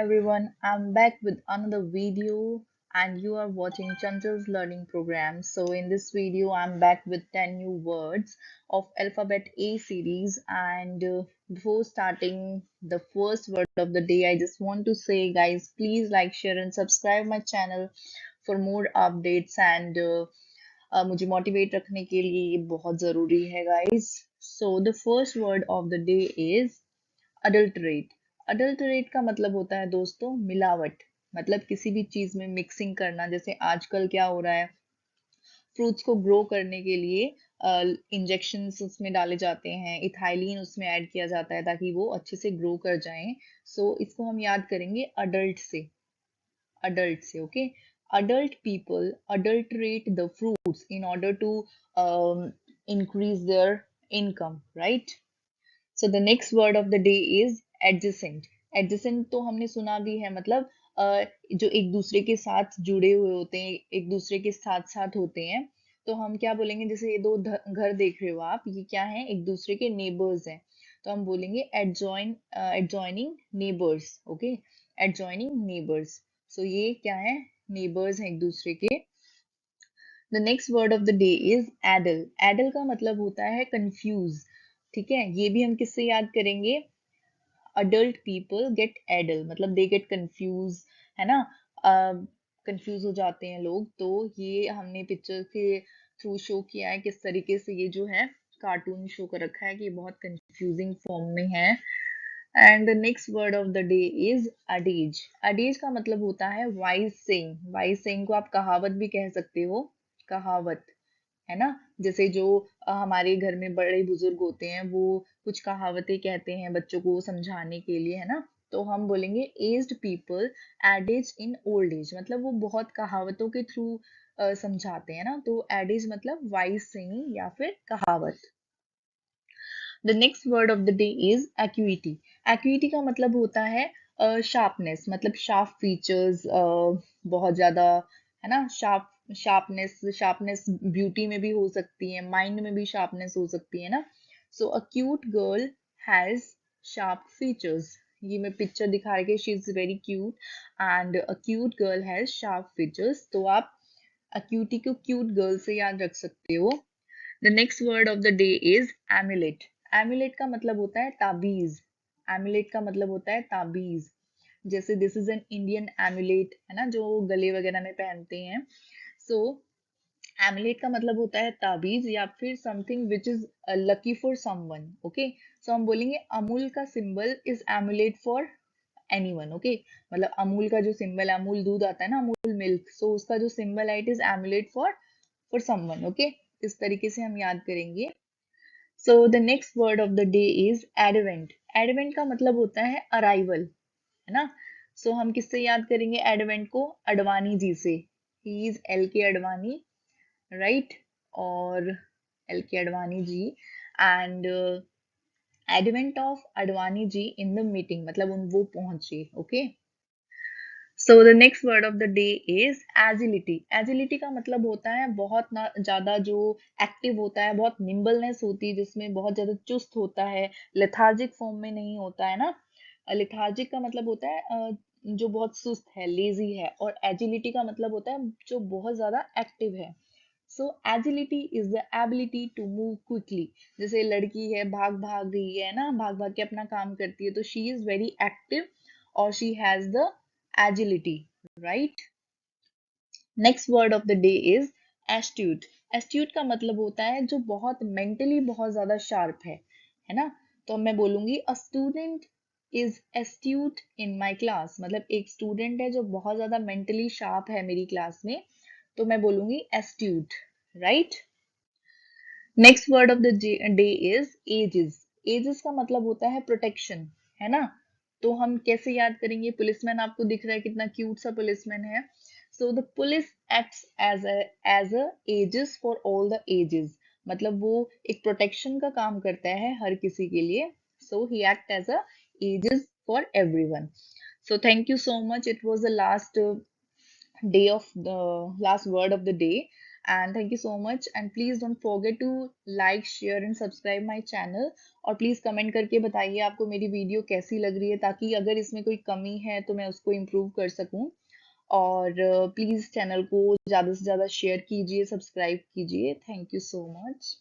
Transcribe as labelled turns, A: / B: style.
A: everyone, I'm back with another video and you are watching Chanchal's learning program. So in this video, I'm back with 10 new words of alphabet A series and before starting the first word of the day, I just want to say guys, please like, share and subscribe my channel for more updates and मुझे motivate रखने के लिए ये बहुत ज़रूरी है guys. So the first word of the day is adulterate. Adulterate का मतलब होता है दोस्तों मिलावट। मतलब किसी भी चीज में मिक्सिंग करना। जैसे आजकल क्या हो रहा है, फ्रूट्स को ग्रो करने के लिए इंजेक्शंस उसमें डाले जाते हैं, इथाइलिन उसमें ऐड किया जाता है ताकि वो अच्छे से ग्रो कर जाएं। सो इसको हम याद करेंगे अडल्ट से। अडल्ट से, okay. Adult people adulterate the fruits in order to increase their income, right? So the next word of the day is adjacent. Adjacent तो हमने सुना भी है, मतलब जो एक दूसरे के साथ जुड़े हुए होते हैं, एक दूसरे के साथ साथ होते हैं। तो हम क्या बोलेंगे, जैसे ये दो घर देख रहे हो आप, ये क्या है, एक दूसरे के नेबर्स हैं। तो हम बोलेंगे adjoining neighbours, okay. Adjoining neighbours. So ये क्या है, नेबर्स हैं एक दूसरे के। The next word of the day is addle. Addle का मतलब होता है कंफ्यूज, ठीक है। ये भी हम किससे याद करेंगे, अडल्ट पीपल गेट एडल, मतलब दे गेट कंफ्यूज, है ना। कंफ्यूज हो जाते हैं लोग। तो ये हमने पिक्चर के थ्रू शो किया है किस तरीके से ये जो है कार्टून शो कर रखा है कि बहुत कंफ्यूजिंग फॉर्म में है। And the next word of the day is अडेज। अडेज का मतलब होता है वाइज सेइंग। वाइज सेइंग को आप कहावत भी कह सकते हो, कहावत, है ना। जैसे जो हमारे घर में बड़े बुजुर्ग होते हैं वो कुछ कहावतें कहते हैं बच्चों को समझाने के लिए, है ना। तो हम बोलेंगे aged people ages in old age, मतलब वो बहुत कहावतों के थ्रू समझाते हैं ना। तो एडेज मतलब वाइज सेइंग या फिर कहावत। The next word of the day is acuity. Acuity का मतलब होता है शार्पनेस, मतलब शार्प फीचर्स, बहुत ज्यादा, है ना। शार्पनेस, शार्पनेस ब्यूटी में भी हो सकती है, माइंड में भी शार्पनेस हो सकती है ना। So a cute girl has sharp features. ये मैं पिक्चर दिखा रही, she is very cute and a cute girl has sharp features. तो आप अक्यूटी को क्यूट गर्ल से याद रख सकते हो। The next word of the day is amulet. Amulet का मतलब होता है ताबीज। एमुलेट का मतलब होता है ताबीज। जैसे this is an Indian amulet, है ना, जो गले वगैरह में पहनते हैं। सो एमुलेट का मतलब होता है ताबीज या फिर something which is lucky for someone, okay. So हम बोलेंगे अमूल का symbol is amulet for anyone, okay. मतलब अमूल का जो सिंबल है, अमूल दूध आता है ना, अमूल मिल्क, सो उसका जो सिंबल है it is amulet for someone, okay. इस तरीके से हम याद करेंगे। So the next word of the day is advent. Advent का मतलब होता है अराइवल, है ना। सो हम किससे याद करेंगे एडवेंट को, अडवाणी जी से। He is L K Advani, right. और L K Advani ji and advent of Advani ji in the meeting, मतलब उन वो पहुंचे, okay. So the next word of the day is agility. Agility का मतलब होता है बहुत ना ज्यादा जो एक्टिव होता है, बहुत निम्बलनेस होती है, जिसमें बहुत ज्यादा चुस्त होता है, लेथार्जिक फॉर्म में नहीं होता है ना। लेथार्जिक का मतलब होता है जो बहुत सुस्त है, लेजी है। और एजिलिटी का मतलब होता है जो बहुत ज्यादा एक्टिव है। So agility is the ability to move quickly. जैसे लड़की है, भाग भाग रही है ना, भाग भाग के अपना काम करती है, तो शी इज वेरी एक्टिव और she has the agility, right? Next word of the day is astute. Astute का मतलब होता है जो बहुत मेंटली बहुत ज्यादा शार्प है ना। तो मैं बोलूंगी a student is astute in my class, मतलब एक स्टूडेंट है जो बहुत ज्यादा मेंटली शार्प है मेरी क्लास में। तो मैं बोलूंगी astute, right. Next word of the day is aegis. Aegis का मतलब होता है प्रोटेक्शन, है ना। तो हम कैसे याद करेंगे, पुलिसमैन आपको दिख रहा है कितना क्यूट सा पुलिसमैन है। So the police acts as a aegis for all the aegis, मतलब वो एक प्रोटेक्शन का काम करता है हर किसी के लिए। So he act as a aegis for everyone. So thank you so much. It was the last day of the last word of the day. And thank you so much. And please don't forget to like, share and subscribe my channel. और please comment करके बताइए आपको मेरी video कैसी लग रही है, ताकि अगर इसमें कोई कमी है तो मैं उसको इम्प्रूव कर सकूं। और प्लीज चैनल को ज़्यादा से ज़्यादा शेयर कीजिए, सब्सक्राइब कीजिए। Thank you so much.